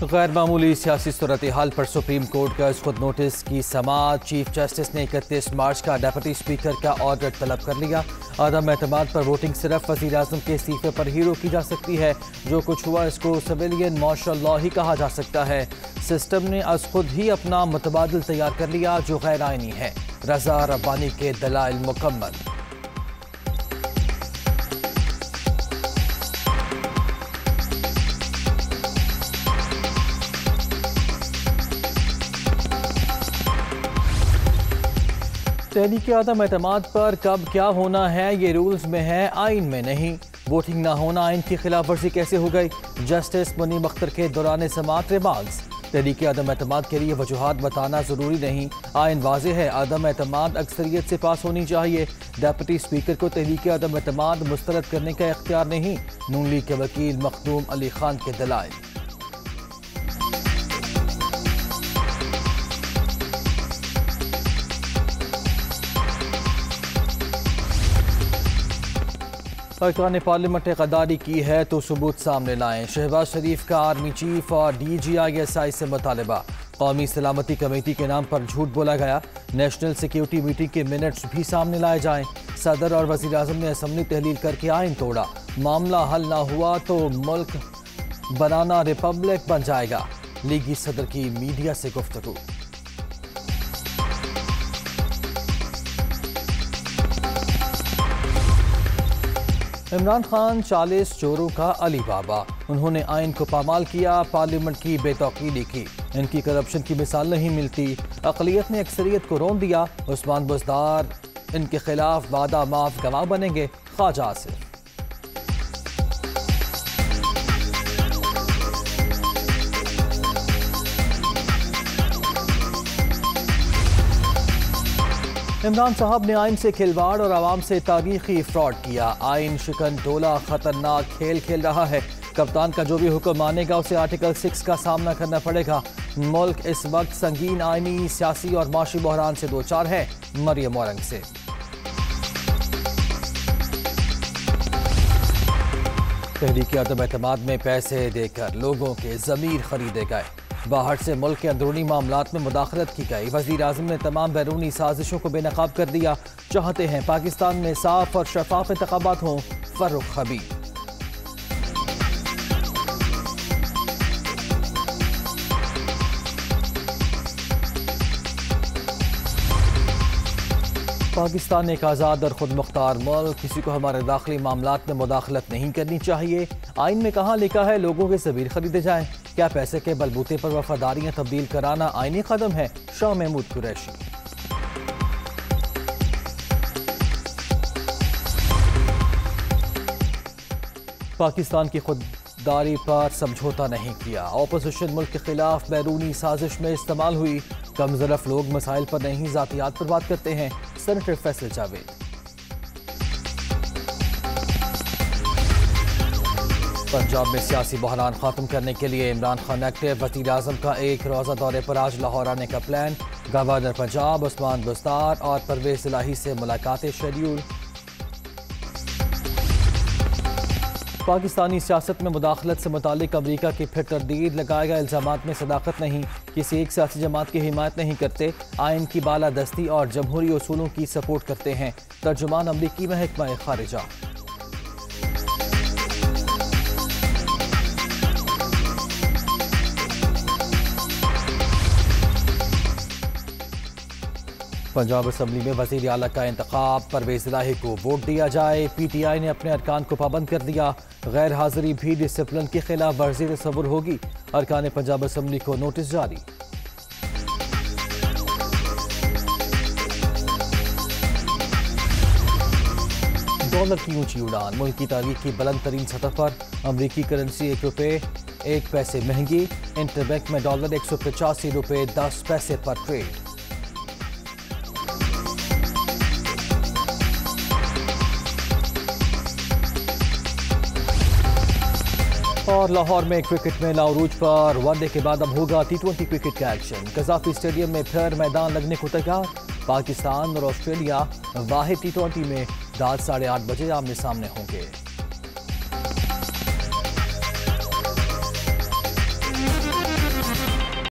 गैर मामूली सियासी सूरत हाल पर सुप्रीम कोर्ट का खुद नोटिस की समाअत। चीफ जस्टिस ने 31 मार्च का डेप्यूटी स्पीकर का ऑर्डर तलब कर लिया। आदम एतमाद पर वोटिंग सिर्फ वज़ीर आज़म के इस्तीफे पर ही रोकी जा सकती है। जो कुछ हुआ इसको सिविलियन मार्शल लॉ ही कहा जा सकता है। सिस्टम ने आज खुद ही अपना मुतबादिल तैयार कर लिया जो गैर आइनी है। रजा रब्बानी के दलाइल मुकम्मल। तहरीक आदम एतमाद पर कब क्या होना है ये रूल्स में है, आइन में नहीं। वोटिंग ना होना आइन की खिलाफ वर्जी कैसे हो गई? जस्टिस मुनीम अख्तर के दौरान समाअत रिमार्क्स। तहरीक आदम एतमाद के लिए वजूहात बताना जरूरी नहीं, आइन वाज़ेह है। आदम एतमाद अक्सरियत से पास होनी चाहिए। डेप्यूटी स्पीकर को तहरीक आदम एतमाद मुस्तरद करने का इख्तियार नहीं। नून लीग के वकील मखदूम अली खान के दलाइल। अरकान पार्लियामेंट ने गद्दारी की है तो सबूत सामने लाएं। शहबाज शरीफ का आर्मी चीफ और DGISI से मुतालबा। कौमी सलामती कमेटी के नाम पर झूठ बोला गया। नेशनल सिक्योरिटी मीटिंग के मिनट्स भी सामने लाए जाएं। सदर और वज़ीर आज़म ने असम्बली तहलील करके आइन तोड़ा। मामला हल ना हुआ तो मुल्क बनाना रिपब्लिक बन जाएगा। लीगी सदर की मीडिया से गुफ्तगू। इमरान खान 40 चोरों का अली बाबा। उन्होंने आइन को पामाल किया, पार्लियामेंट की बेतौकीली की। इनकी करप्शन की मिसाल नहीं मिलती। अक़लियत ने अक्सरियत को रोन दिया। उस्मान बुज़दार इनके खिलाफ वादा माफ गवाह बनेंगे। ख्वाजा आसिफ। इमरान साहब ने आइन से खिलवाड़ और आवाम से तारीखी फ्रॉड किया। आइन शिकन टोला खतरनाक खेल खेल रहा है। कप्तान का जो भी हुक्म मानेगा उसे आर्टिकल 6 का सामना करना पड़ेगा। मुल्क इस वक्त संगीन आइनी, सियासी और माशी बहरान से दो चार है। मरियम औरंग से। तहरीक आदम एतमाद में पैसे देकर लोगों के ज़मीर खरीदे गए। बाहर से मुल्क के अंदरूनी मामलात में मुदाखलत की गई। वज़ीर आज़म ने तमाम बैरूनी साजिशों को बेनकाब कर दिया। चाहते हैं पाकिस्तान में साफ और शफाफ इंतखाबात हों। फर्रुख हबीब। पाकिस्तान एक आज़ाद और खुद मुख्तार मुल्क। किसी को हमारे दाखिली मामलात में मुदाखलत नहीं करनी चाहिए। आइन में कहाँ लिखा है लोगों के ज़मीर खरीदे जाएं? क्या पैसे के बलबूते पर वफादारियां तब्दील कराना आइनी कदम है? शाह महमूद कुरैशी। पाकिस्तान की खुददारी पर समझौता नहीं किया। ऑपोजिशन मुल्क के खिलाफ बैरूनी साजिश में इस्तेमाल हुई। कम ज़रफ़ लोग मसाइल पर नहीं ज़ातियात पर बात करते हैं। सेनेटर फैसल जावेद। पंजाब में सियासी बहरान ख़त्म करने के लिए इमरान खान एक्टिव। वज़ीर आज़म का एक रोज़ा दौरे पर आज लाहौर आने का प्लान। गवर्नर पंजाब उस्मान बुज़दार और परवेज़ इलाही से मुलाकातें शेड्यूल। पाकिस्तानी सियासत में मुदाखलत से मुतालिक अमरीका की फिर तरदीद। लगाएगा इल्ज़ामात में सदाकत नहीं, किसी एक सियासी जमात की हिमायत नहीं करते। आइन की बालादस्ती और जमहूरी उसूलों की सपोर्ट करते हैं। तर्जुमान अमरीकी महकमा खारिजा। पंजाब असम्बली में वज़ीर आला का इंतखाब। परवेज़ इलाही को वोट दिया जाए। PTI ने अपने अरकान को पाबंद कर दिया। गैर हाजिरी भी डिसिप्लिन की खिलाफ वर्जी तस्वुर होगी। अरकान पंजाब असम्बली को नोटिस जारी। डॉलर की ऊंची उड़ान। मुल्क की तारीख की बुलंद तरीन सतह पर। अमरीकी करेंसी 1 रुपये 1 पैसे महंगी। इंटरबैंक में डॉलर 185 रुपये 10 पैसे पर ट्रेड। और लाहौर में क्रिकेट में लाउरूज पर वनडे के बाद अब होगा T20 क्रिकेट का एक्शन। कज़ाफी स्टेडियम में फिर मैदान लगने को तैयार। पाकिस्तान और ऑस्ट्रेलिया वाहिद T20 में रात 8:30 बजे आमने सामने होंगे।